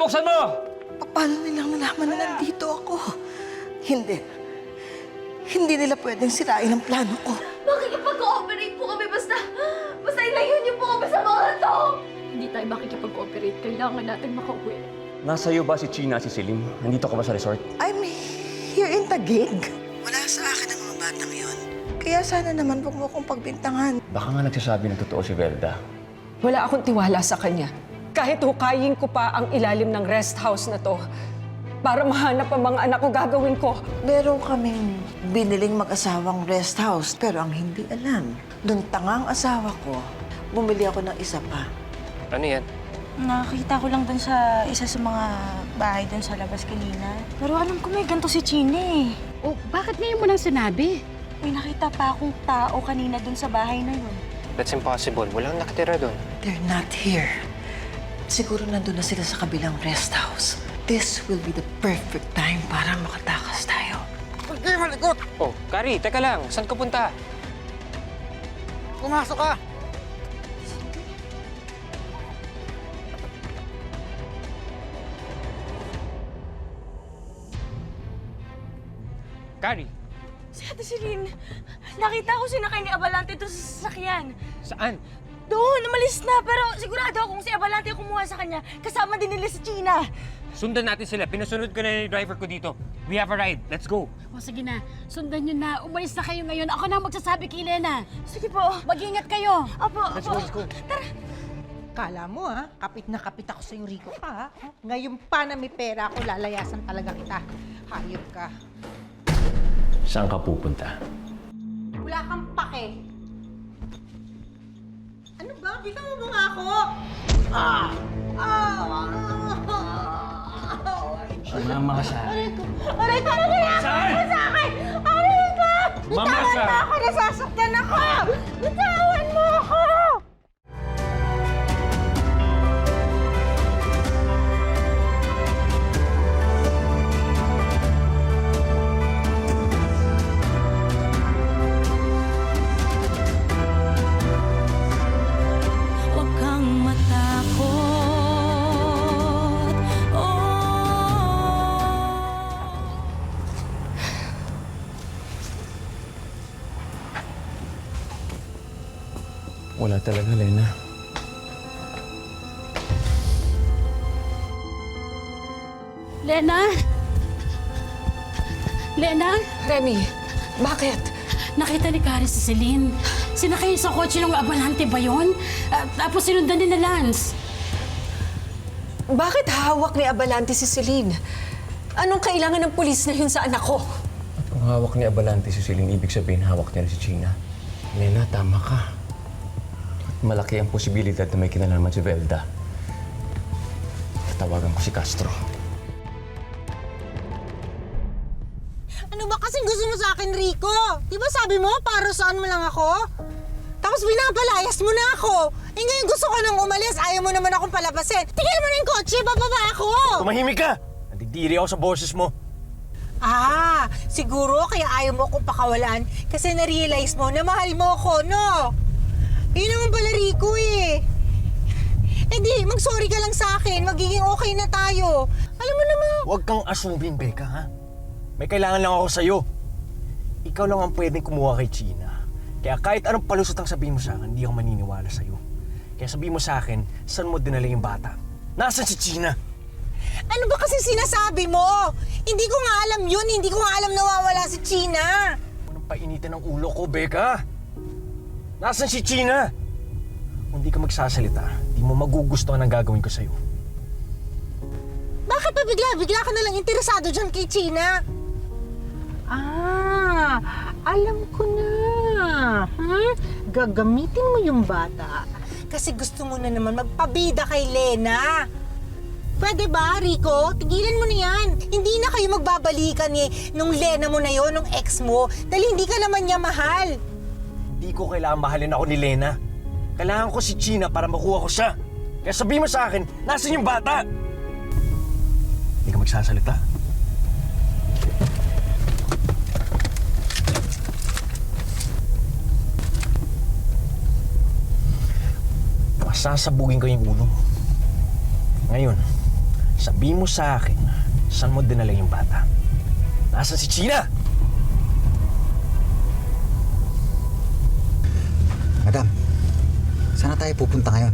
buksan mo! Paano nilang nalaman na nandito ako? Hindi. Hindi nila pwedeng sirain ang plano ko. Makikipag-cooperate po kami basta ilayo niyo po kami sa mga to! Hindi tayo makikipag-cooperate. Kailangan natin makauwi. Nasa iyo ba si China, si Celine? Nandito ka ba sa resort? I'm here in Taguig. Wala sa akin ang mga batang yon. Kaya sana naman huwag mo akong pagbintangan. Baka nga nagsasabi ng totoo si Velda. Wala akong tiwala sa kanya. Kahit hukayin ko pa ang ilalim ng rest house na to, para mahanap ang mga anak ko, gagawin ko. Meron kaming biniling mag-asawang rest house, pero ang hindi alam, nung tangang asawa ko, bumili ako ng isa pa. Ano yan? Nakakita ko lang dun sa isa sa mga bahay dun sa labas kanina. Pero alam ko may ganito si Chine eh. Oh, bakit ngayon mo nang sinabi? May nakita pa akong tao kanina dun sa bahay na yun. That's impossible. Walang nakatira doon. They're not here. Siguro nandun na sila sa kabilang rest house. This will be the perfect time para makatakas tayo. Oh, Kari, teka lang. Saan ka punta? Pumasok ka! Kari, Si Ate Celine, nakita ko sinakay ni Abalante doon sa sasakyan. saan? Doon, umalis na. Pero sigurado akong si Abalante ang kumuha sa kanya. Kasama din nila si China. Sundan natin sila. Pinasunod ko na yung driver ko dito. We have a ride. Let's go. O sige na, sundan nyo na. Umalis na kayo ngayon. Ako na ang magsasabi kay Lena. Sige po. Mag-ingat kayo. Opo, Let's opo. go, let's go. Kala mo ha, kapit na kapit ako sa Rico ka ha. Ngayon pa na may pera ako, lalayasan talaga kita. Hayop ka. Saan ka pupunta? Wala kang pake. Ano ba? Bitaw mo ba nga ako? Sumama ka sa akin. Aray ko! Ano ginagawa mo sa akin? Aray ko! Bitawan Mamasa! mo ako! Nasasaktan ako! Bitawan mo ako! Huwag kang matakot. Wala talaga, Lena. Lena? Lena? Remy, bakit? Nakita ni Kari si Celine. Sinakay sa kotse ng Abalante ba yun? Tapos sinundan din na Lance. Bakit hawak ni Abalante si Celine? Anong kailangan ng pulis na yun sa anak ko? At kung hawak ni Abalante si Celine, ibig sabihin hawak niya rin si China. Lena, tama ka. At malaki ang posibilidad na may kinalaman si Velda. Tatawagan ko si Castro. Ano ba kasing gusto mo sa akin, Rico? Di ba sabi mo, para saan mo lang ako? Tapos binapalayas mo na ako. Eh ngayon gusto ko nang umalis, ayaw mo naman akong palabasin. Tigil mo na yung kotse, bababa ako! Tumahimik ka! Nandidiri ako sa boses mo. Ah, siguro kaya ayaw mo akong pakawalan kasi na-realize mo na mahal mo ako, no? Yun naman pala, Rico eh. Eh di, mag-sorry ka lang sa akin, magiging okay na tayo. Alam mo naman. Huwag kang asubin, Becca, ha? May kailangan lang ako sa'yo. Ikaw lang ang pwedeng kumuha kay China. Kaya kahit anong palusot ang sabihin mo sa akin, hindi ako maniniwala sa'yo. Kaya sabihin mo sa akin, saan mo dinala yung bata? Nasaan si China? Ano ba kasi sinasabi mo? Hindi ko nga alam yun, hindi ko nga alam nawawala si China. Anong painitin ng ulo ko, Becca? Nasaan si China? Kung hindi ka magsasalita, di mo magugustuhan ang gagawin ko sa'yo. Bakit pa bigla ka nalang interesado dyan kay China? Ah, alam ko na. Gagamitin mo yung bata kasi gusto mo na naman magpabida kay Lena. Pwede ba, Rico? Tigilan mo na yan. Hindi na kayo magbabalikan nung Lena mo na yon, nung ex mo, dahil hindi ka naman niya mahal. Hindi ko kailangan mahalin ako ni Lena. Kailangan ko si China para makuha ko siya. Kaya sabihin mo sa akin, nasaan yung bata? Hindi ka magsasalita. Masasabugin ko yung ulo mo. Ngayon, Sabi mo sa akin, saan mo dinala yung bata? Nasaan si China? Madam, saan na tayo pupunta ngayon?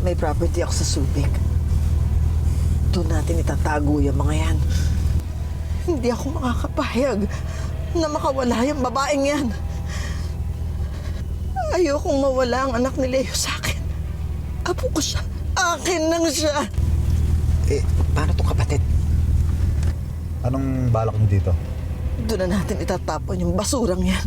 May property ako sa Subic. Doon natin itatago yung mga yan. Hindi ako makakapahayag na makawala yung babaeng yan. Ayokong mawala ang anak ni Leo sa akin. Apo ko siya. Akin lang siya. Eh, paano itong kapatid? Anong balak mo dito? Doon na natin itatapon yung basurang yan.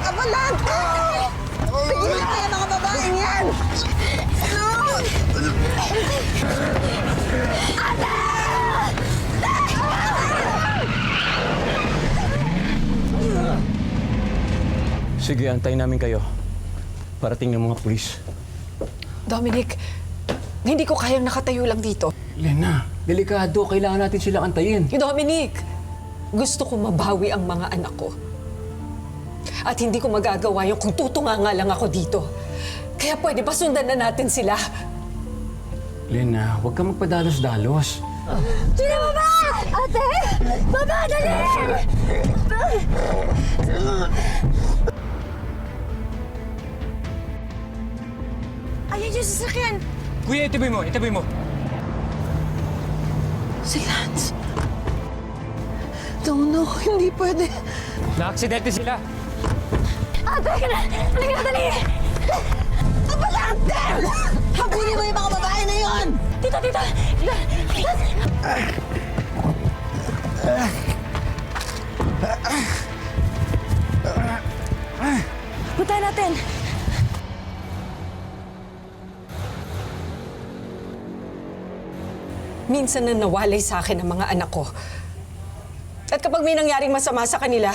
Abalante! Pigilan kayo mga babaeng yan! Sige, antayin namin kayo. Parating ng mga pulis. Dominic, hindi ko kayang nakatayo lang dito. Lena, delikado. Kailangan natin silang antayin. Dominic, gusto ko mabawi ang mga anak ko. At hindi ko magagawa yung kung tutunganga lang ako dito. Kaya pwede ba sundan na natin sila? Lena, huwag kang magpadalos-dalos. Sino baba? Ate! Baba, dali! Ayun yung sasakyan! Kuya, itaboy mo, itaboy mo. Si Lance. No, hindi pwede. Na-aksidente sila. Ate, halika, dali! Abalante! Habulin mo yung mga babae na yon! Tita! Puntahan natin! Minsan na nawalay sa akin ang mga anak ko. At kapag may nangyaring masama sa kanila,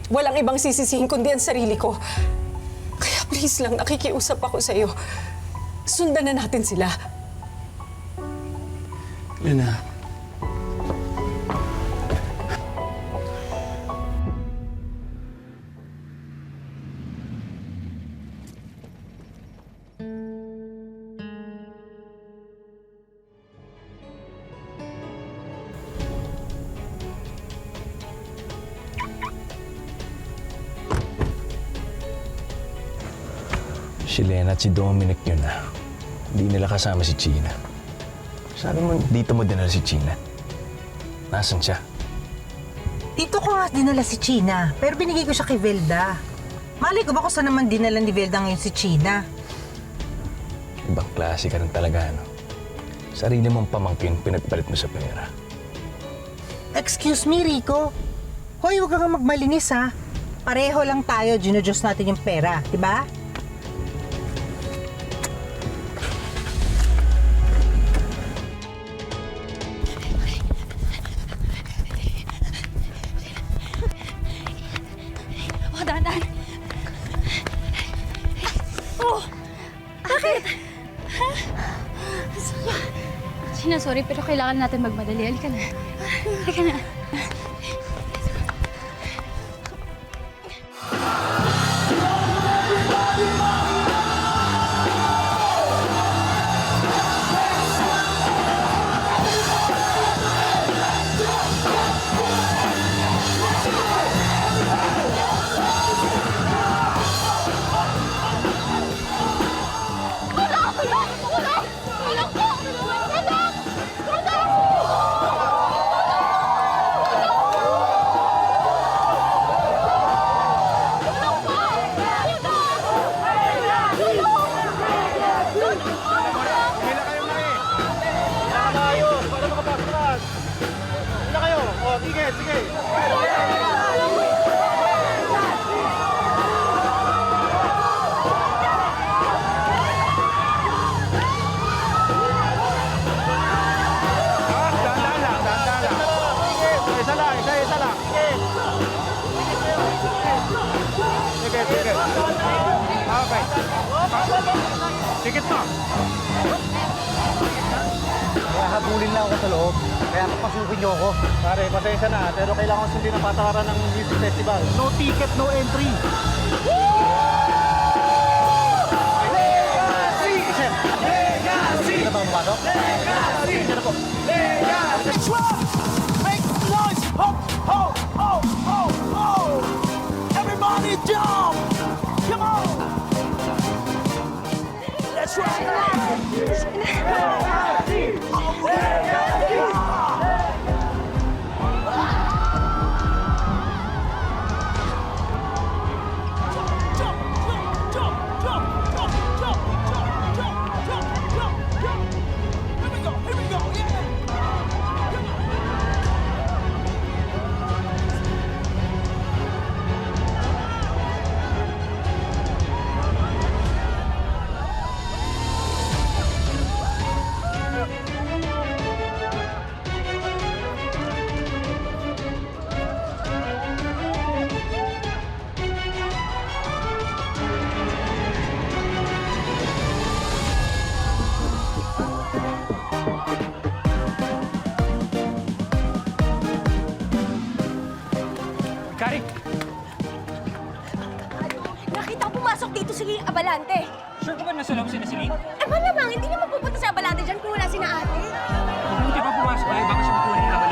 walang ibang sisisihin kundi ang sarili ko. Kaya please lang, nakikiusap ako sa iyo. Sundan na natin sila. Lena. Si Lena at si Dominic yun na. Hindi nila kasama si China. Sabi mo, dito mo dinala si China. Nasaan siya? Dito ko nga dinala si China, pero binigay ko siya kay Velda. Malay ko ba kung saan naman dinala ni Velda ngayon si China? Ibang klase ka rin talaga, no? Sarili mong pamangkin, pinagpalit mo sa pera. Excuse me, Rico. Hoy, huwag kang magmalinis, ha? Pareho lang tayo, ginodiyos natin yung pera, di ba? Dahan-dahan. Oh! Bakit? Ha? Sina, sorry, pero kailangan natin magmadali. Halika na. Halika na. Ticket mo! Kaya habulin lang ako sa loob. Kaya papasukin niyo ako. Pare, pasensya na, pero kailangan sundin ang patakaran ng music festival. No ticket, no entry. Kari! Nakita ko pumasok dito si Abalante. Sure ka ba nasa loob si Celine? Eh, malamang, hindi naman pupunta si Abalante dyan kung wala si na ate. Mabuti pa pumasok kayo, baka siya magkuha ng Abalante.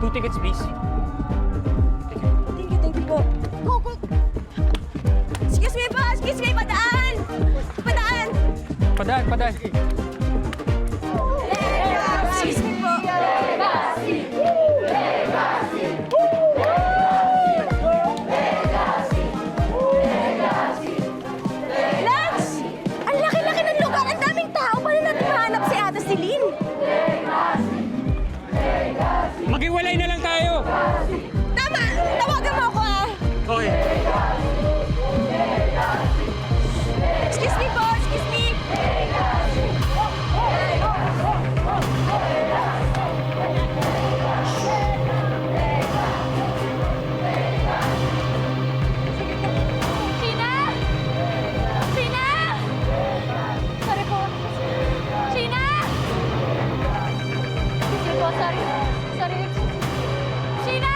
Two tickets, please. Thank you po. Go, go. Excuse me po, padaan! Padaan! Padaan. Excuse me po. Lance! Ang laki-laki ng lugar! Ang daming tao! Paano natin mahanap si Ate Celine? Maghiwalay na lang tayo! Tama! Tawagan mo ako ah! Okay. Excuse me po! Excuse me! Sheena! Sheena! Sorry po. Sheena! Excuse me po, sorry. Sorry. Sheena!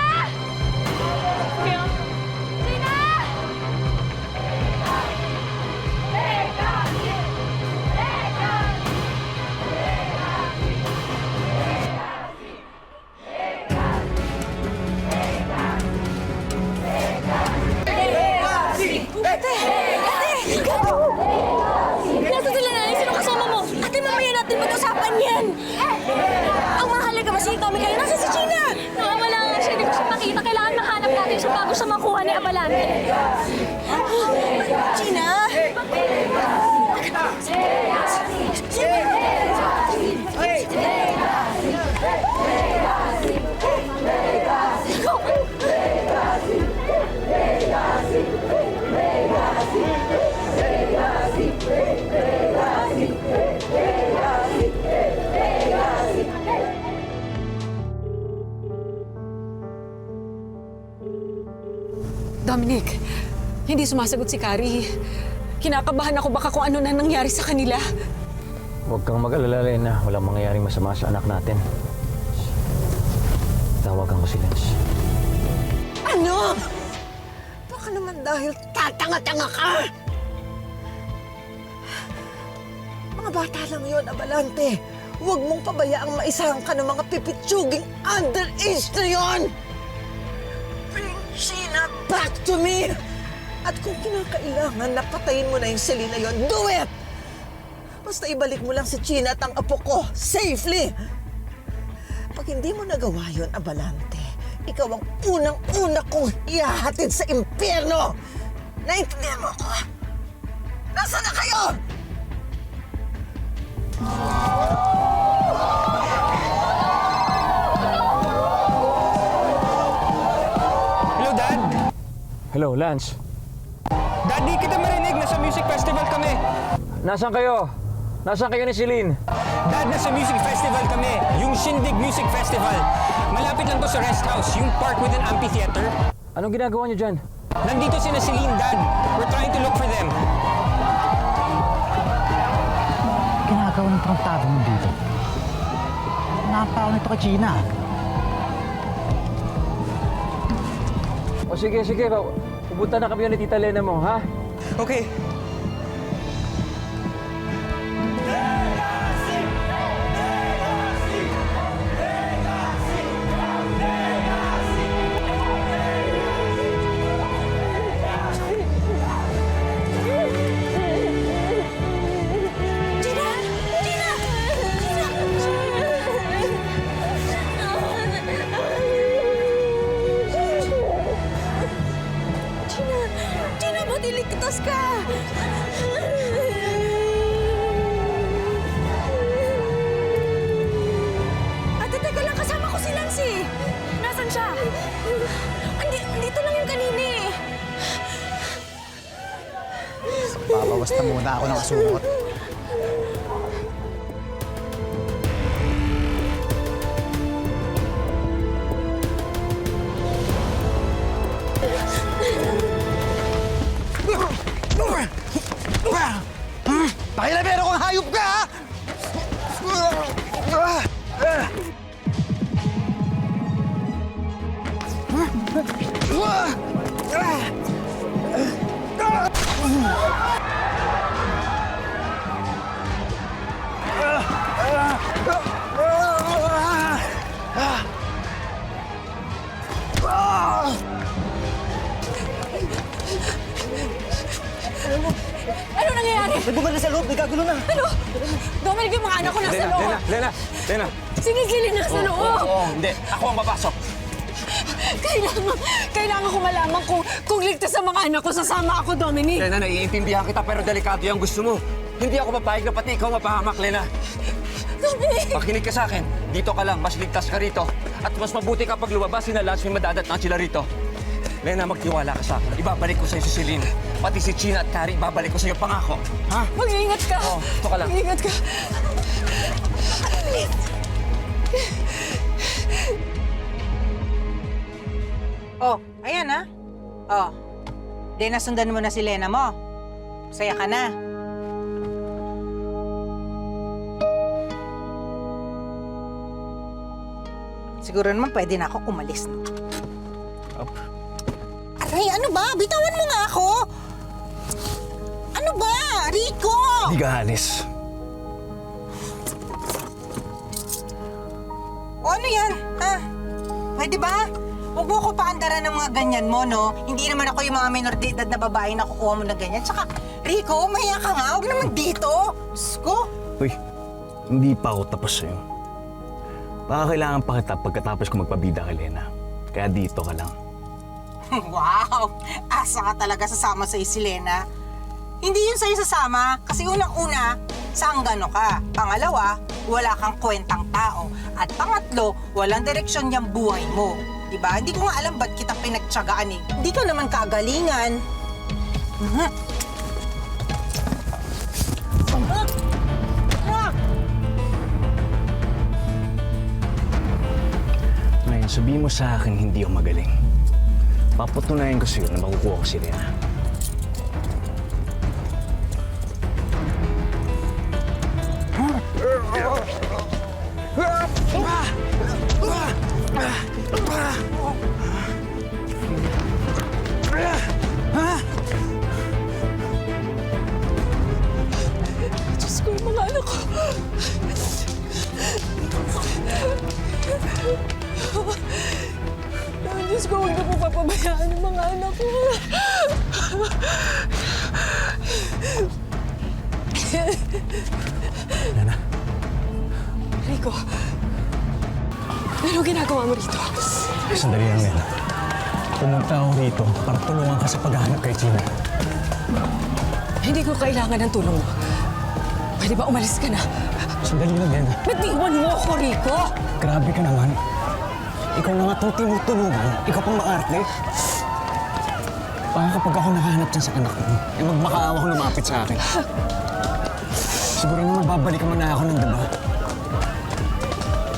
Sheena! Nasa sila na, sino kasama mo? Ate, mamaya natin mag-usapan yan. Ang mahalaga ba si Tommy kayo? Nasa si Gina? Wala nga siya, hindi ko siya makita. Kailangan mahanap natin siya bago siya makuha ni Abalante. Gina? Dominic, hindi sumasagot si Kari. Kinakabahan ako baka kung ano na nangyari sa kanila. Huwag kang mag-alala, Lena. Walang mangyayaring masama sa anak natin. Tawagan ko si Lance. Ano? Baka naman dahil tatanga-tanga ka! Mga bata lang yon, Abalante. Huwag mong pabayaang maisahan ka ng mga pipitsuging underage na yon! Bring Sheena back to me! At kung kinakailangan na patayin mo na yung Celine na yon, do it! Basta ibalik mo lang si Sheena at ang apo ko safely! Pag hindi mo nagawa yon, Abalante, ikaw ang unang-una kong ihahatid sa impyerno! Naintindihan mo ako? Nasaan na kayo? Hello, Lance. Daddy, kita marinig. Nasa music festival kami. Nasaan kayo? Nasaan kayo ni Celine? Dad, nasa music festival kami. Yung Shindig Music Festival. Malapit lang to sa rest house. Yung park with an amphitheater. Anong ginagawa niyo dyan? Nandito sina Celine, Dad. We're trying to look for them. Ginagawa ng tarantado mo dito. Napaw nito kay Gina. O sige, pupunta na kami ni Tita Lena mo, ha? Okay. Gina, ba't iligtas ka? Ate, teka lang, kasama ko si Lance. Nasaan siya? Andito lang yung kanina eh. Babawas na muna ako ng kasuot. Pakilabero kong hayop ka, ha? Ano nangyayari? Nagbugal na sa loob, nagkagulo na. Ano? Dominic, yung mga anak ko nasa loob. Lena. Sinisili nasa loob. Oo, hindi. Ako ang papasok. Kailangan ko malaman kung ligtas ang mga anak ko. Sasama ako, Dominic. Lena, naiintindihan kita pero delikado yung gusto mo. Hindi ako papayag na pati ikaw mapahamak, Lena. Dominic! Pakinig ka sa akin. Dito ka lang, mas ligtas ka rito. At mas mabuti kapag lumabas si Lance, may madadat na sila rito. Lena, magtiwala ka sa akin. Ibabalik ko sa'yo si Celine. Pati si Gina at Carrie, ibabalik ko sa'yo. Pangako. Ha? Mag-iingat ka. Oo, ito ka lang. Mag-iingat ka. Oh, ayan na. Oh, di nasundan mo na si Lena mo. Saya ka na. Siguro naman pwede na ako umalis. No? Aray, ano ba? Bitawan mo nga ako! Ano ba? Rico! Hindi ka alis. O ano yan? Ha? Pwede ba? Huwag mo ko paandaran ng mga ganyan mo, no? Hindi naman ako yung mga minor de edad na babae na kukuha mo ng ganyan. Tsaka, Rico, mahiya ka nga. Huwag naman dito. Sko? Uy, hindi pa ako tapos sa'yo. Baka kailangan pa kita pagkatapos ko magpabida kay Lena. Kaya dito ka lang. Wow! Asa ka talaga sasama sa si Lena. Hindi yun sa'yo sasama kasi unang-una, sanggano ka. Pangalawa, wala kang kwentang tao. At pangatlo, walang direksyon yung buhay mo. Diba? Hindi ko nga alam ba't kita pinagtsagaan eh. Hindi ka naman kagalingan. Ngayon, sabihin mo sa akin hindi ako magaling. Paputunayan ko sa'yo na makukuha ko si Lena. Diyos ko, yung mga anak ko. Diyos ko, huwag na po papabayaan yung mga anak ko. Lena? Rico, ano ginagawa mo rito? Sandali lang, Lena. Pumunta ako rito para tulungan ka sa paghahanap kay Gina. Hindi ko kailangan ng tulong mo. Pwede ba umalis ka na? Sandali lang, Lena. Ba't iwan mo ako, Rico? Grabe ka naman. Ikaw na nga itong tinutulungan. Ikaw pang maarte. Baka kapag ako nakahanap dyan sa anak ko, eh magmakaawa ko lumapit sa akin. Siguro naman babalik mo na ako ng diba?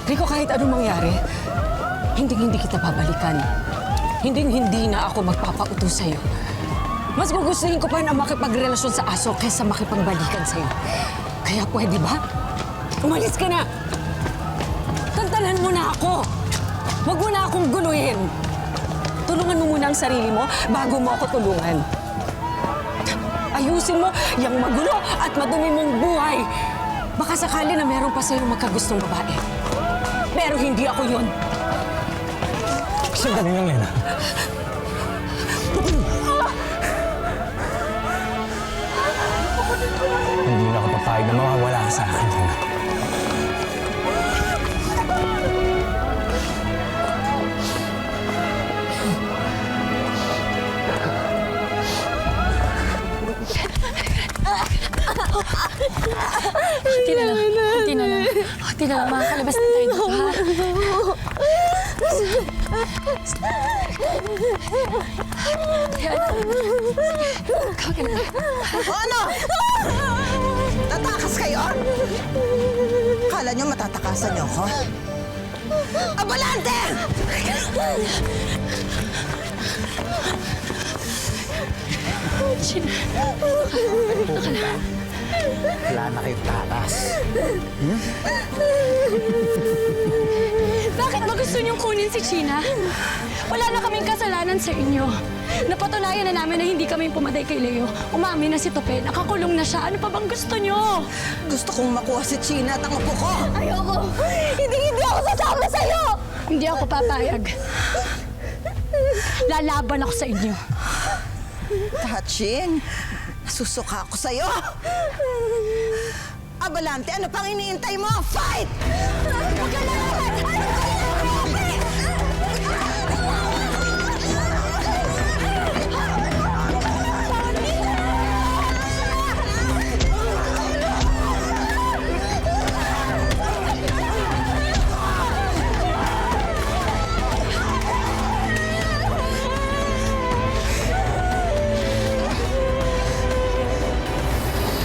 Rico, kahit anong mangyari, hindi kita babalikan. Hindi na ako magpapautos sa'yo. Mas gugustuhin ko pa na makipagrelasyon sa aso kaysa makipagbalikan sa'yo. Kaya pwede ba? Umalis ka na! Tantanan mo na ako! Huwag mo na akong guluhin! Tulungan mo muna ang sarili mo bago mo ako tulungan. Ayusin mo yung magulo at madumi mong buhay. Baka sakali na meron pa sa'yo magkagustong babae. Pero hindi ako yun. Sandali lang, Lena. Hindi na ako papayag na mawawala ka sa akin, Lena. Hati na lang. Makakalabas na tayo dito, ha? Ano? Tatakas kayo? Kala nyo matatakasan nyo ako? Abalante! Wala na kayong takas. Bakit ba gusto niyong kunin si China? Wala na kaming kasalanan sa inyo. Napatunayan na namin na hindi kami pumatay kay Leo. Umamin na si Tope. Nakakulong na siya. Ano pa bang gusto niyo? Gusto kong makuha si China at ang apo ko. Ayoko! Hindi ako sasama sa'yo! Hindi ako papayag. Lalaban ako sa inyo. Tachin, nasusuka ako sa'yo. Abalante, ano pang iniintay mo? Fight!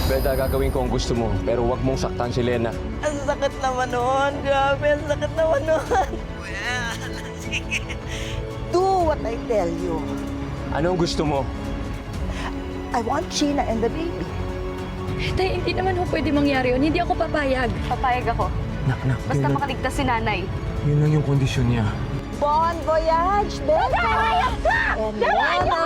Beda, gagawin ko ang gusto mo, pero huwag mong saktan si Lena. Ang sakit naman nun. Grabe, ang sakit naman nun. Well, sige. Do what I tell you. Anong gusto mo? I want China and the baby. Tay, hindi naman ho pwede mangyari yun. Hindi ako papayag. Papayag ako. Nak, Basta makaligtas si nanay. Yun lang yung kondisyon niya. Bon voyage, Becca! And Lena!